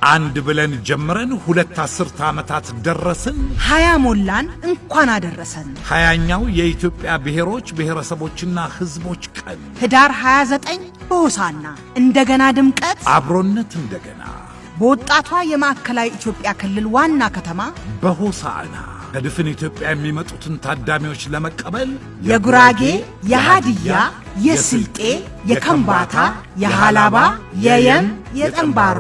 አንድ ብለን ጀምረን 2 አስርተ ዓመታት ደረስን። 20 ሞላን እንኳን አደረሰን። 20ኛው የኢትዮጵያ ብሔሮች ብሔረሰቦችና ሕዝቦች ቀን ህዳር 29 በሆሳዕና እንደገና ድምቀት አብሮነት እንደገና በወጣቷ የማዕከላዊ ኢትዮጵያ ክልል ዋና ከተማ በሆሳዕና ከድፍን ኢትዮጵያ የሚመጡትን ታዳሚዎች ለመቀበል የጉራጌ፣ የሃዲያ፣ የስልጤ፣ የከምባታ፣ የሃላባ፣ የየም፣ የጠምባሮ፣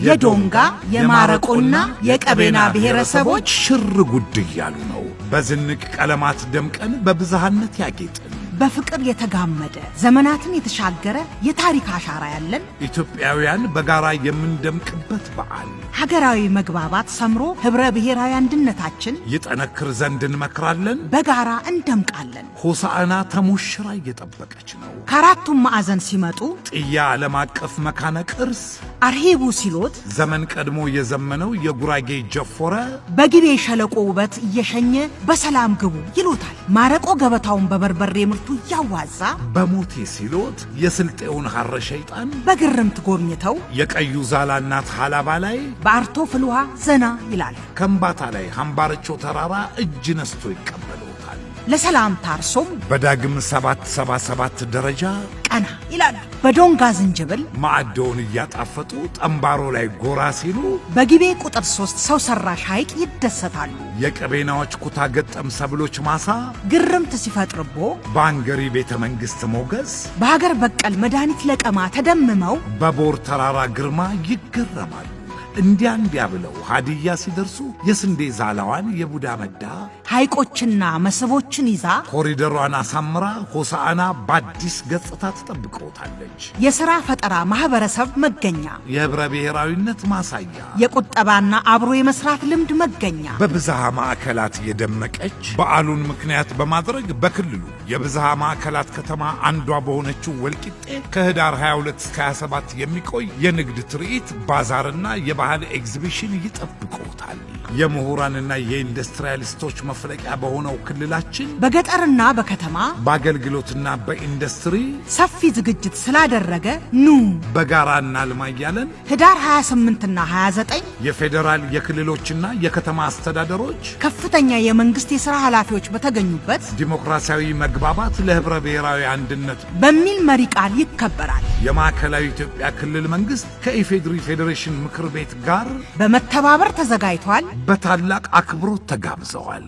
የዶንጋ፣ የማረቆና የቀቤና ብሔረሰቦች ሽር ጉድ እያሉ ነው። በዝንቅ ቀለማት ደምቀን በብዝሃነት ያጌጥን በፍቅር የተጋመደ ዘመናትን የተሻገረ የታሪክ አሻራ ያለን ኢትዮጵያውያን በጋራ የምንደምቅበት በዓል ሀገራዊ መግባባት ሰምሮ ህብረ ብሔራዊ አንድነታችን ይጠነክር ዘንድ እንመክራለን። በጋራ እንደምቃለን። ሆሳዕና ተሞሽራ እየጠበቀች ነው። ከአራቱም ማዕዘን ሲመጡ ጥያ ዓለም አቀፍ መካነ ቅርስ አርሂቡ ሲሎት ዘመን ቀድሞ የዘመነው የጉራጌ ጀፎረ በጊቤ ሸለቆ ውበት እየሸኘ በሰላም ግቡ ይሉታል። ማረቆ ገበታውን በበርበሬ ምርቱ ያዋዛ በሞቴ ሲሎት የስልጤውን ሐረ ሸይጣን በግርምት ጎብኝተው የቀዩ ዛላ እናት ሃላባ ላይ በአርቶ ፍልውሃ ዘና ይላል። ከምባታ ላይ ሐምባርቾ ተራራ እጅ ነስቶ ይቀበሉታል። ለሰላም ታርሶም በዳግም 777 ደረጃ ቀና ይላል። በዶንጋ ዝንጅብል ማዕደውን እያጣፈጡ ጠምባሮ ላይ ጎራ ሲሉ በጊቤ ቁጥር 3 ሰው ሰራሽ ሐይቅ ይደሰታሉ። የቀቤናዎች ኩታ ገጠም ሰብሎች ማሳ ግርምት ሲፈጥርቦ በአንገሪ ቤተ መንግሥት ሞገስ በሀገር በቀል መድኃኒት ለቀማ ተደምመው በቦር ተራራ ግርማ ይገረማሉ። እንዲያ ብለው ሃዲያ ሲደርሱ የስንዴ ዛላዋን የቡዳ መዳ ሐይቆችና መስቦችን ይዛ ኮሪደሯን አሳምራ ሆሳዕና በአዲስ ገጽታ ትጠብቀውታለች። የሥራ ፈጠራ ማኅበረሰብ መገኛ፣ የህብረ ብሔራዊነት ማሳያ፣ የቁጠባና አብሮ የመሥራት ልምድ መገኛ፣ በብዝሃ ማዕከላት የደመቀች በዓሉን ምክንያት በማድረግ በክልሉ የብዝሃ ማዕከላት ከተማ አንዷ በሆነችው ወልቂጤ ከህዳር 22 እስከ 27 የሚቆይ የንግድ ትርኢት ባዛርና የባህል ኤግዚቢሽን ይጠብቀውታል። የምሁራንና የኢንዱስትሪያሊስቶች መፍለቂያ በሆነው ክልላችን በገጠርና በከተማ በአገልግሎትና በኢንዱስትሪ ሰፊ ዝግጅት ስላደረገ ኑ በጋራ እናልማ እያለን ህዳር 28ና 29 የፌዴራል የክልሎችና የከተማ አስተዳደሮች ከፍተኛ የመንግስት የሥራ ኃላፊዎች በተገኙበት ዲሞክራሲያዊ መግባባት ለህብረ ብሔራዊ አንድነት በሚል መሪ ቃል ይከበራል። የማዕከላዊ ኢትዮጵያ ክልል መንግስት ከኢፌድሪ ፌዴሬሽን ምክር ቤት ጋር በመተባበር ተዘጋጅቷል። በታላቅ አክብሮት ተጋብዘዋል።